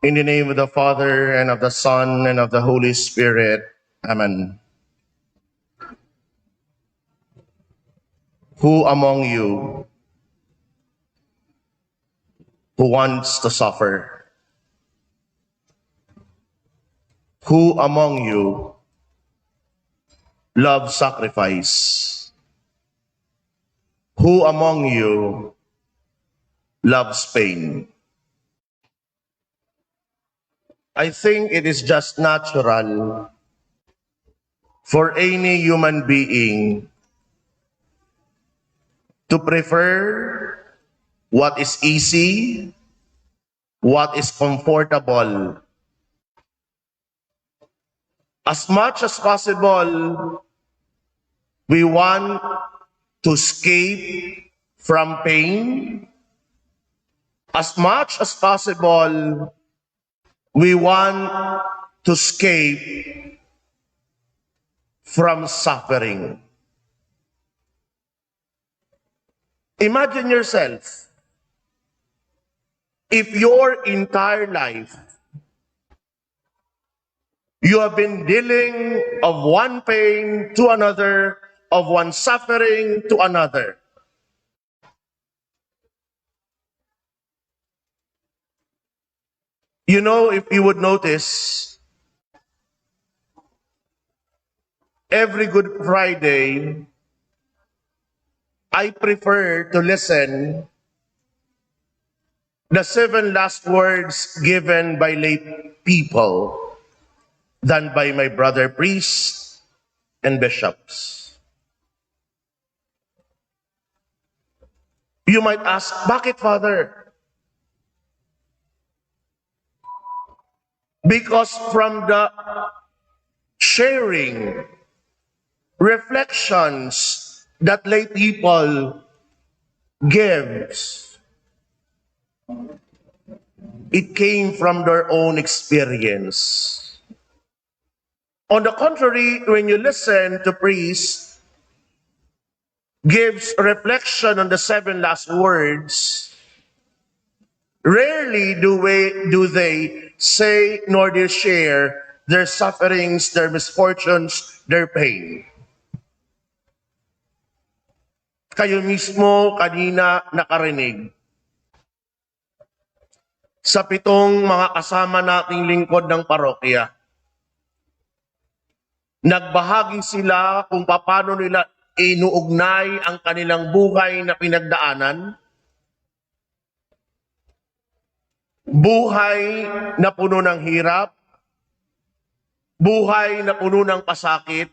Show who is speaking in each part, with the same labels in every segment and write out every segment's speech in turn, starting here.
Speaker 1: In the name of the Father, and of the Son, and of the Holy Spirit. Amen. Who among you who wants to suffer? Who among you loves sacrifice? Who among you loves pain? I think it is just natural for any human being to prefer what is easy, what is comfortable. As much as possible, we want to escape from pain. As much as possible, we want to escape from suffering. Imagine yourself, if your entire life you have been dealing of one pain to another, of one suffering to another. You know, if you would notice, every Good Friday, I prefer to listen the 7 last words given by lay people than by my brother priests and bishops. You might ask, bakit, Father? Because from the sharing reflections that lay people gives, it came from their own experience. On the contrary, when you listen to priests gives reflection on the 7 last words, rarely do they say nor they share their sufferings, their misfortunes, their pain. Kayo mismo kanina nakarinig sa 7 mga kasama nating lingkod ng parokya. Nagbahagi sila kung paano nila inuugnay ang kanilang buhay na pinagdaanan. Buhay na puno ng hirap, buhay na puno ng pasakit,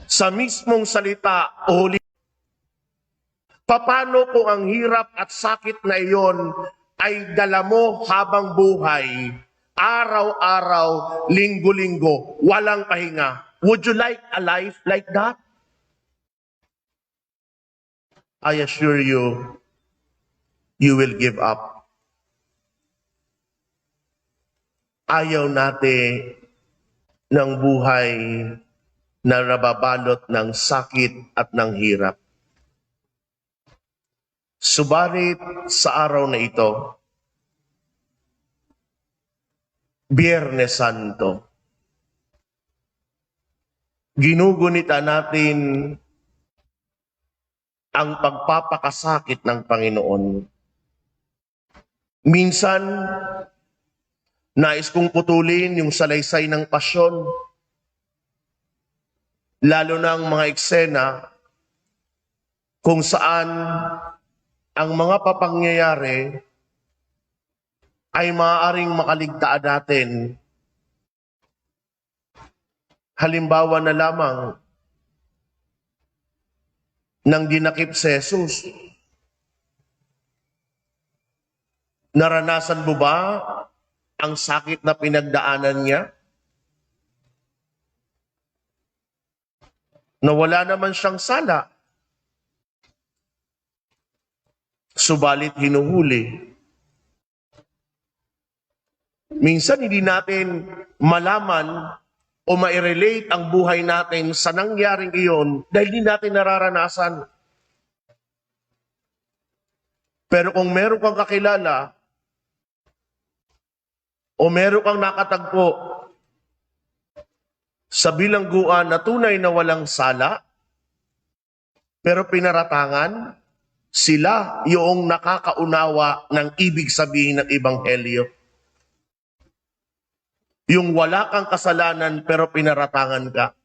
Speaker 1: sa mismong salita o huli. Paano kung ang hirap at sakit na iyon ay dala mo habang buhay, araw-araw, linggo-linggo, walang pahinga? Would you like a life like that? I assure you, you will give up. Ayaw natin ng buhay na nababalot ng sakit at ng hirap. Subalit sa araw na ito, Biyernes Santo, ginugunita natin ang pagpapakasakit ng Panginoon. Minsan, nais kong putulin yung salaysay ng pasyon, lalo na ang mga eksena kung saan ang mga papangyayari ay maaaring makaligtaan natin. Halimbawa na lamang ng dinakip si Jesus. Naranasan mo ba ang sakit na pinagdaanan niya? Na wala naman siyang sala. Subalit hinuhuli. Minsan hindi natin malaman o ma-relate ang buhay natin sa nangyaring iyon dahil hindi natin nararanasan. Pero kung meron kang kakilala o meron kang nakatagpo sa bilangguan na tunay na walang sala, pero pinaratangan, sila yung nakakaunawa ng ibig sabihin ng Ebanghelyo. Yung wala kang kasalanan pero pinaratangan ka.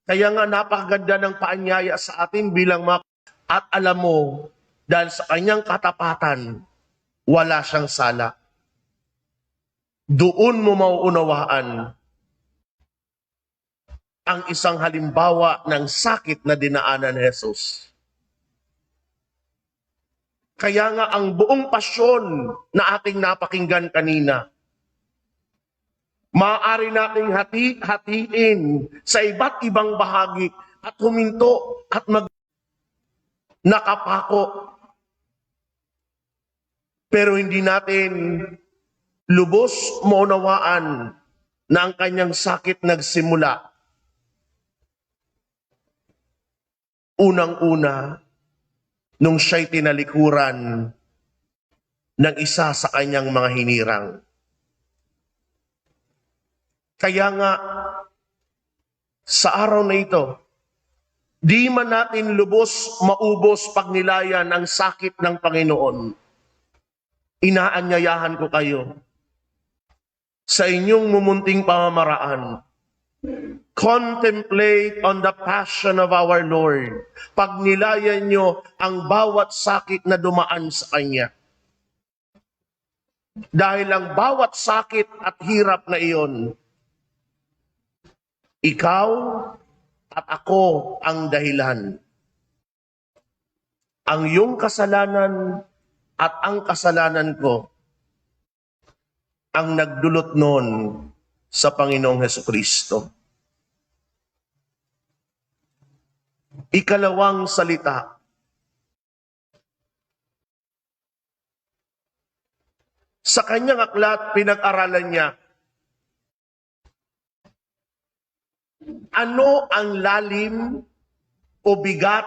Speaker 1: Kaya nga napakaganda ng paanyaya sa atin bilang mga at alam mo, dahil sa kanyang katapatan, wala siyang sala. Doon mo mauunawaan ang isang halimbawa ng sakit na dinaanan ni Jesus. Kaya nga ang buong pasyon na ating napakinggan kanina, maaari nating hati-hatiin sa iba't ibang bahagi at huminto at nakapako. Pero hindi natin lubos maunawaan na ang kanyang sakit nagsimula. Unang-una, nung siya'y tinalikuran ng isa sa kanyang mga hinirang. Kaya nga, sa araw na ito, di man natin lubos maubos pagnilayan ang sakit ng Panginoon. Inaanyayahan ko kayo sa inyong mumunting pamamaraan. Contemplate on the passion of our Lord. Pagnilayan nyo ang bawat sakit na dumaan sa Kanya. Dahil ang bawat sakit at hirap na iyon, ikaw at ako ang dahilan. Ang iyong kasalanan at ang kasalanan ko ang nagdulot noon sa Panginoong Hesukristo. Ikalawang salita. Sa kanyang aklat, pinag-aralan niya, ano ang lalim o bigat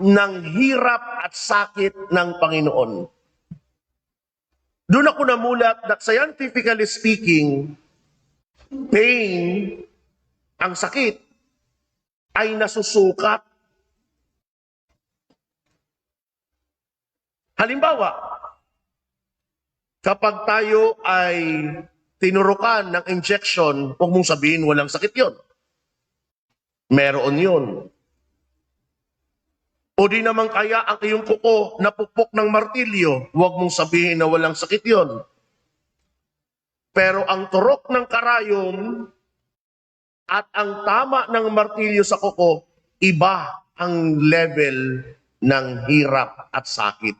Speaker 1: ng hirap at sakit ng Panginoon? Doon ako namulat that scientifically speaking, pain, ang sakit, ay nasusukat. Halimbawa, kapag tayo ay tinurukan ng injection, huwag mong sabihin walang sakit yon. Meron yun. O di naman kaya ang iyong kuko napupok ng martilyo, huwag mong sabihin na walang sakit yon. Pero ang turok ng karayom at ang tama ng martilyo sa kuko, iba ang level ng hirap at sakit.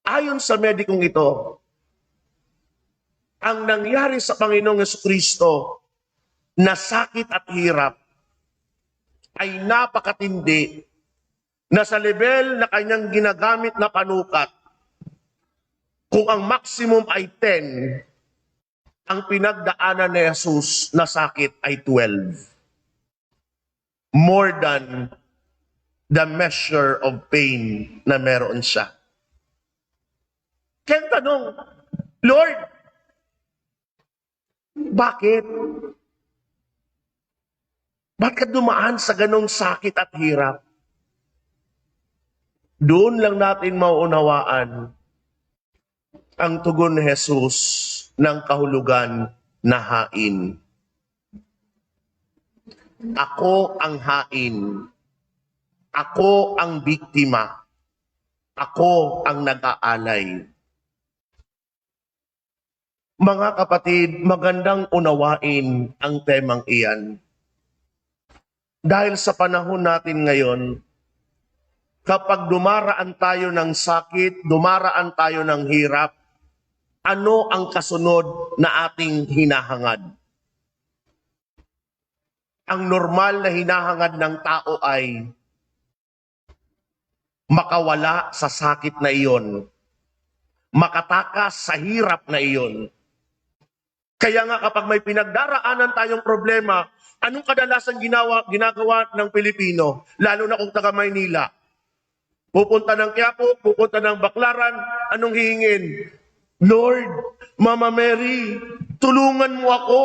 Speaker 1: Ayon sa medikong ito, ang nangyari sa Panginoong Jesucristo na sakit at hirap ay napakatindi na sa level na kanyang ginagamit na panukat, kung ang maximum ay 10, ang pinagdaanan ni Jesus na sakit ay 12. More than the measure of pain na meron siya. Kaya tanong, Lord, bakit? Ba't ka dumaan sa ganong sakit at hirap? Doon lang natin mauunawaan ang tugon ni Jesus ng kahulugan na hain. Ako ang hain. Ako ang biktima. Ako ang nag-aalay. Mga kapatid, magandang unawain ang temang iyan. Dahil sa panahon natin ngayon, kapag dumaraan tayo ng sakit, dumaraan tayo ng hirap, ano ang kasunod na ating hinahangad? Ang normal na hinahangad ng tao ay makawala sa sakit na iyon, makatakas sa hirap na iyon. Kaya nga kapag may pinagdaraanan tayong problema, anong kadalasan ginagawa ng Pilipino, lalo na kung taga Maynila? Pupunta ng Quiapo, pupunta ng Baclaran, anong hihingin? Lord, Mama Mary, tulungan mo ako.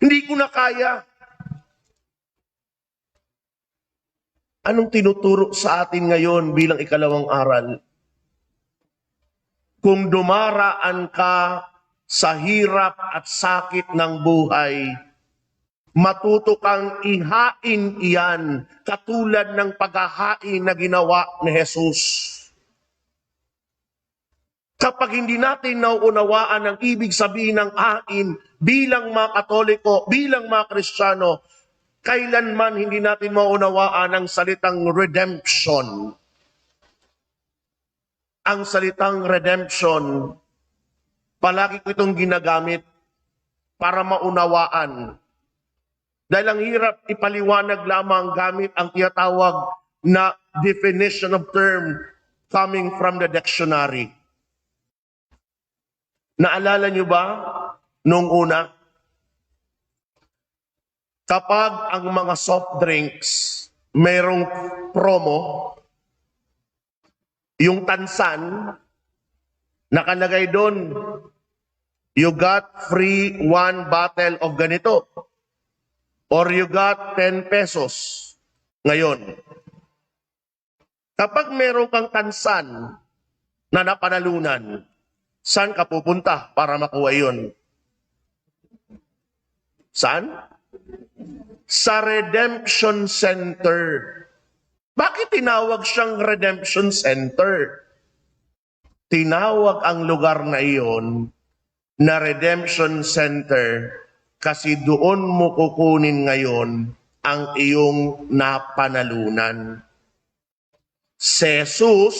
Speaker 1: Hindi ko na kaya. Anong tinuturo sa atin ngayon bilang ikalawang aral? Kung dumaraan ka sa hirap at sakit ng buhay, matuto kang ihain iyan katulad ng paghahain na ginawa ni Jesus. Kapag hindi natin nauunawaan ang ibig sabihin ng hain bilang mga Katoliko, bilang mga Kristiyano, kailanman hindi natin maunawaan ang salitang redemption. Ang salitang redemption, palagi ko itong ginagamit para maunawaan. Dahil ang hirap ipaliwanag lamang gamit ang tinatawag na definition of term coming from the dictionary. Naalala nyo ba noong una? Kapag ang mga soft drinks mayroong promo, yung tansan, nakalagay doon, you got free 1 bottle of ganito. Or you got 10 pesos. Ngayon, kapag meron kang tansan na napanalunan, saan ka pupunta para makuha yun? Saan? Sa Redemption Center. Bakit tinawag siyang Redemption Center? Tinawag ang lugar na iyon na Redemption Center kasi doon mo kukunin ngayon ang iyong napanalunan. Si Jesus,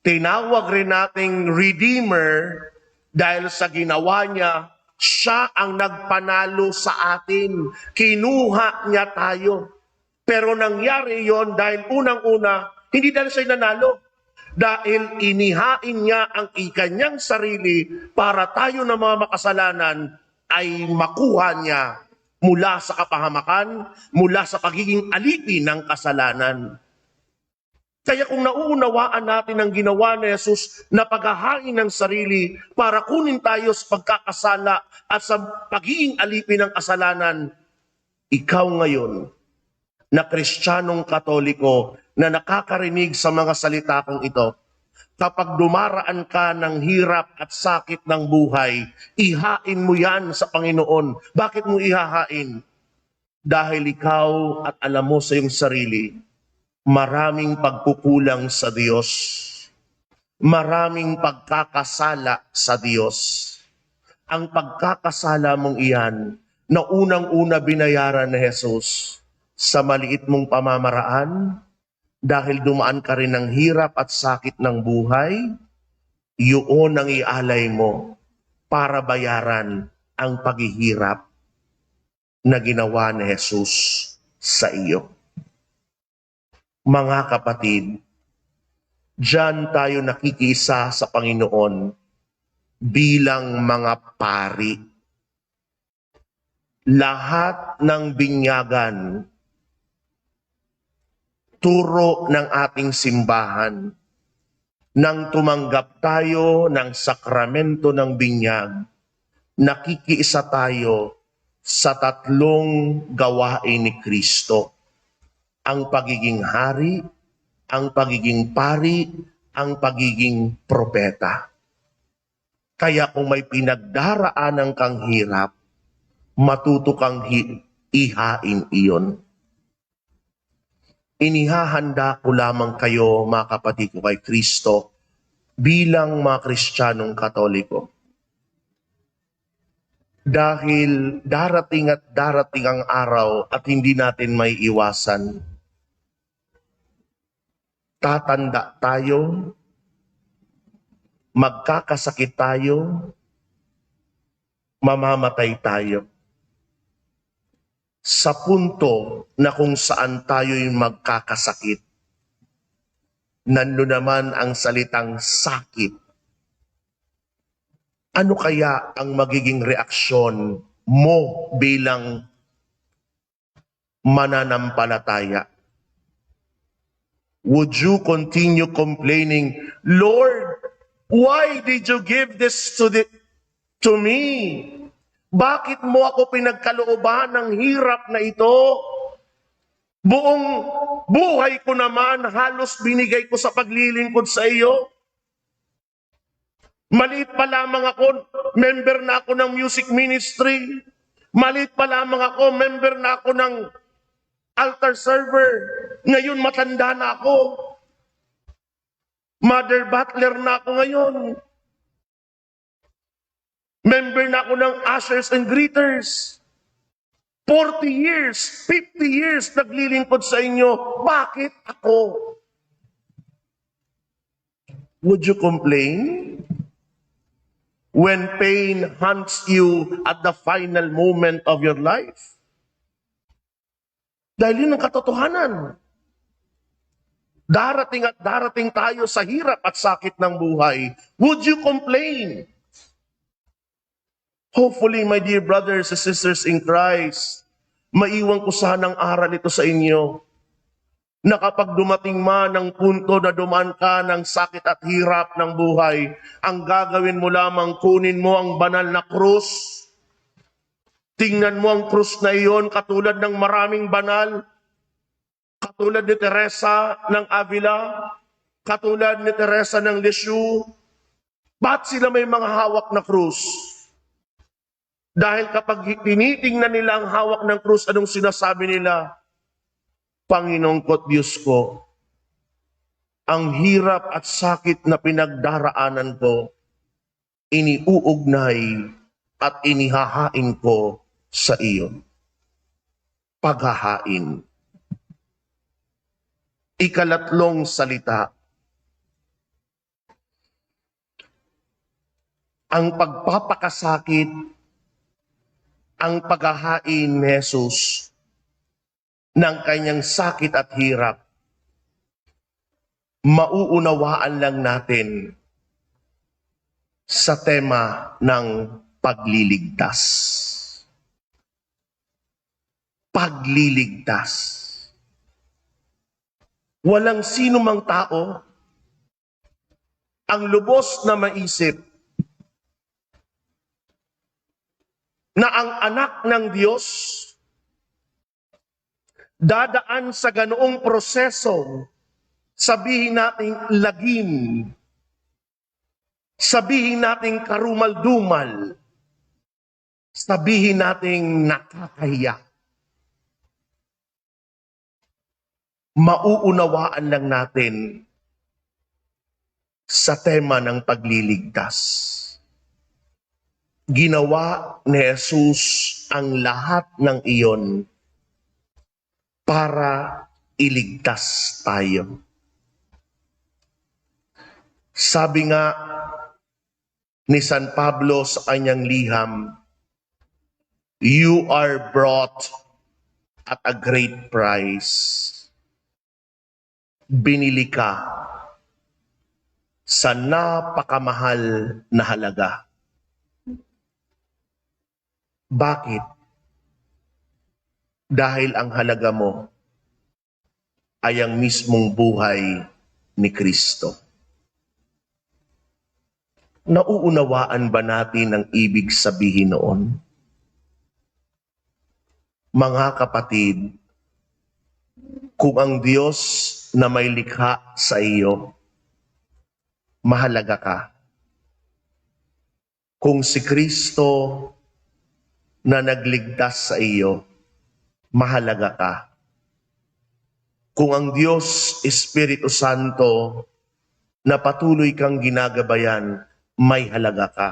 Speaker 1: tinawag rin nating Redeemer dahil sa ginawa niya, siya ang nagpanalo sa atin. Kinuha niya tayo. Pero nangyari yon dahil unang-una, hindi dahil siya nanalo. Dahil inihain niya ang ikanyang sarili para tayo na mga makasalanan ay makuha niya mula sa kapahamakan, mula sa pagiging alipin ng kasalanan. Kaya kung nauunawaan natin ang ginawa ni Jesus na paghahain ng sarili para kunin tayo sa pagkakasala at sa pagiging alipin ng kasalanan, ikaw ngayon na Kristiyanong Katoliko na nakakarinig sa mga salita kong ito, kapag dumaraan ka ng hirap at sakit ng buhay, ihain mo yan sa Panginoon. Bakit mo ihahain? Dahil ikaw at alam mo sa iyong sarili, maraming pagkukulang sa Diyos. Maraming pagkakasala sa Diyos. Ang pagkakasala mong iyan na unang-una binayaran ni Jesus sa maliit mong pamamaraan, dahil dumaan ka rin ng hirap at sakit ng buhay, yun ang ialay mo para bayaran ang paghihirap na ginawa ni Jesus sa iyo. Mga kapatid, diyan tayo nakikisa sa Panginoon bilang mga pari. Lahat ng binyagan, turo ng ating simbahan, nang tumanggap tayo ng sakramento ng binyag, nakikiisa tayo sa tatlong gawain ni Kristo. Ang pagiging hari, ang pagiging pari, ang pagiging propeta. Kaya kung may pinagdaraanan kang hirap, matuto kang ihain iyon. Inihahanda ko lamang kayo, mga kapatid ko, kay Kristo bilang mga Kristiyanong Katoliko. Dahil darating at darating ang araw at hindi natin may iwasan. Tatanda tayo, magkakasakit tayo, mamamatay tayo. Sa punto na kung saan tayo'y magkakasakit, nandun naman ang salitang sakit. Ano kaya ang magiging reaksyon mo bilang mananampalataya? Would you continue complaining, Lord, Why did you give this to me? Bakit mo ako pinagkalooban ng hirap na ito? Buong buhay ko naman halos binigay ko sa paglilingkod sa iyo. Maliit pa lamang ako, member na ako ng music ministry. Maliit pa lamang ako, member na ako ng altar server. Ngayon matanda na ako. Mother butler na ako ngayon. Member na ako ng ushers and greeters. 40 years, 50 years naglilingkod sa inyo. Bakit ako? Would you complain? When pain hunts you at the final moment of your life? Dahil yun ang katotohanan. Darating at darating tayo sa hirap at sakit ng buhay. Would you complain? Hopefully, my dear brothers and sisters in Christ, maiwan ko sanang aral ito sa inyo, na kapag dumating man ang punto na dumaan ka ng sakit at hirap ng buhay, ang gagawin mo lamang, kunin mo ang banal na krus. Tingnan mo ang krus na iyon katulad ng maraming banal, katulad ni Teresa ng Avila, katulad ni Teresa ng Lisieux. Ba't sila may mga hawak na krus? Dahil kapag tinitingnan nila ang hawak ng krus, anong sinasabi nila? Panginoon ko't Diyos ko, ang hirap at sakit na pinagdaraanan ko, iniuugnay at inihahain ko sa iyo. Paghahain. Ikalatlong salita. Ang pagpapakasakit, ang paghahain ni Jesus ng kanyang sakit at hirap, mauunawaan lang natin sa tema ng pagliligtas. Pagliligtas. Walang sino mang tao ang lubos na maisip na ang anak ng Diyos dadaan sa ganoong proseso, sabihin nating lagim, sabihin nating karumal-dumal, sabihin nating nakakahiya. Mauunawaan lang natin sa tema ng pagliligtas. Ginawa ni Jesus ang lahat ng iyon para iligtas tayo. Sabi nga ni San Pablo sa kanyang liham, you are bought at a great price. Binili ka sa napakamahal na halaga. Bakit? Dahil ang halaga mo ay ang mismong buhay ni Kristo. Nauunawaan ba natin ang ibig sabihin noon? Mga kapatid, kung ang Diyos na may likha sa iyo, mahalaga ka. Kung si Kristo na nagligtas sa iyo, mahalaga ka. Kung ang Diyos, Espiritu Santo, na patuloy kang ginagabayan, may halaga ka.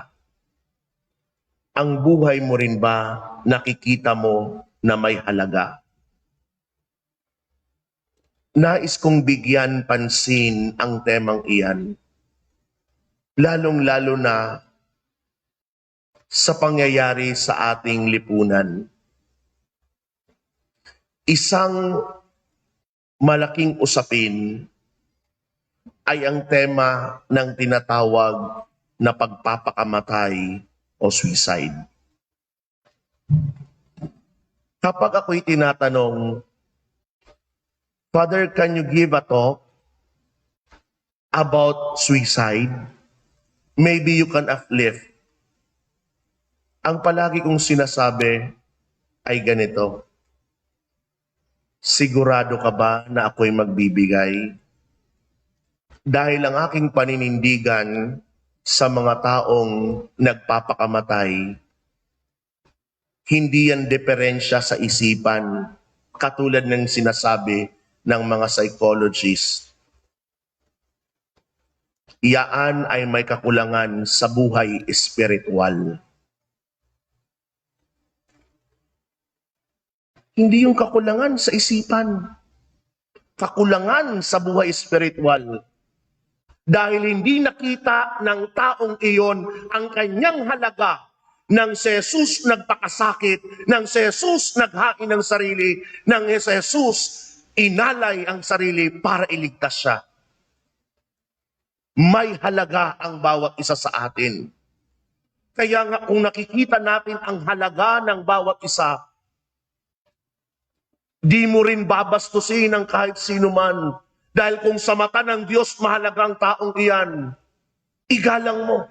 Speaker 1: Ang buhay mo rin ba nakikita mo na may halaga? Nais kong bigyan pansin ang temang iyan, lalong-lalo na sa pangyayari sa ating lipunan. Isang malaking usapin ay ang tema ng tinatawag na pagpapakamatay o suicide. Kapag ako'y tinatanong, Father, can you give a talk about suicide? maybe you can uplift. Ang palagi kong sinasabi ay ganito, sigurado ka ba na ako'y magbibigay? Dahil ang aking paninindigan sa mga taong nagpapakamatay, hindi yan diferensya sa isipan, katulad ng sinasabi ng mga psychologists. Iyaan ay may kakulangan sa buhay espiritual. Hindi yung kakulangan sa isipan, kakulangan sa buhay espiritual. Dahil hindi nakita ng taong iyon ang kanyang halaga nang si Jesus nagpakasakit, nang si Jesus naghain ng sarili, nang si Jesus inalay ang sarili para iligtas siya. May halaga ang bawat isa sa atin. Kaya nga kung nakikita natin ang halaga ng bawat isa, di mo rin babastusin ng kahit sino man. Dahil kung sa mata ng Diyos mahalagang taong iyan, igalang mo.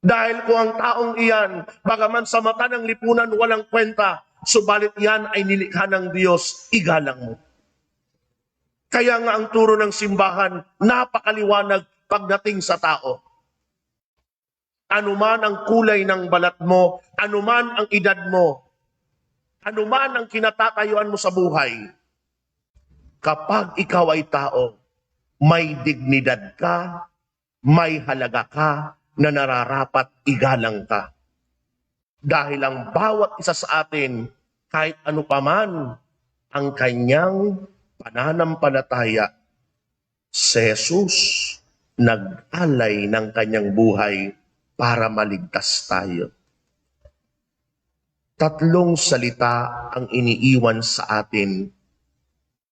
Speaker 1: Dahil kung ang taong iyan, bagaman sa mata ng lipunan walang kwenta, subalit iyan ay nilikha ng Diyos, igalang mo. Kaya nga ang turo ng simbahan, napakaliwanag pagdating sa tao. Anuman ang kulay ng balat mo, anuman ang edad mo, anuman ang kinatatayuan mo sa buhay, kapag ikaw ay tao, may dignidad ka, may halaga ka, na nararapat igalang ka. Dahil ang bawat isa sa atin, kahit ano paman ang kanyang pananampalataya, si Jesus nag-alay ng kanyang buhay para maligtas tayo. Tatlong salita ang iniiwan sa atin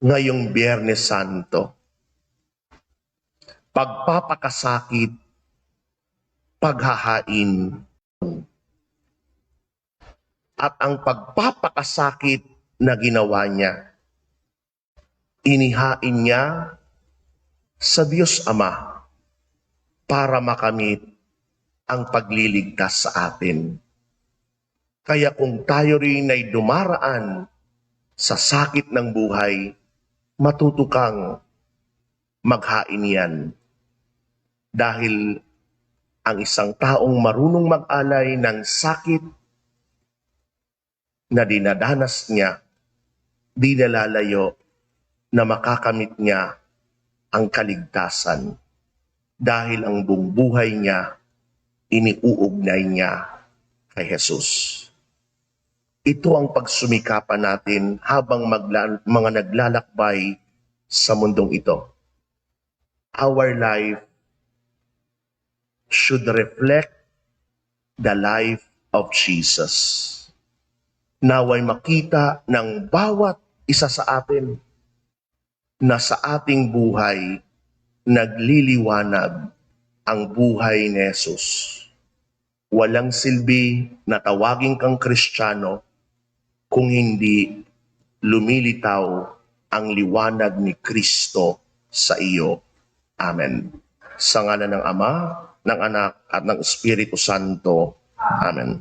Speaker 1: ngayong Biyernes Santo. Pagpapakasakit, paghahain. At ang pagpapakasakit na ginawa niya, inihain niya sa Diyos Ama para makamit ang pagliligtas sa atin. Kaya kung tayo rin ay dumaraan sa sakit ng buhay, matuto kang maghain yan. Dahil ang isang taong marunong mag-alay ng sakit na dinadanas niya, di nalalayo na makakamit niya ang kaligtasan. Dahil ang buong buhay niya, iniuugnay niya kay Jesus. Ito ang pagsumikapan natin habang mga naglalakbay sa mundong ito. Our life should reflect the life of Jesus. Naway makita ng bawat isa sa atin na sa ating buhay nagliliwanag ang buhay ni Jesus. Walang silbi na tawagin kang Kristiyano kung hindi lumilitaw ang liwanag ni Kristo sa iyo. Amen. Sa ngalan ng Ama, ng Anak, at ng Espiritu Santo. Amen.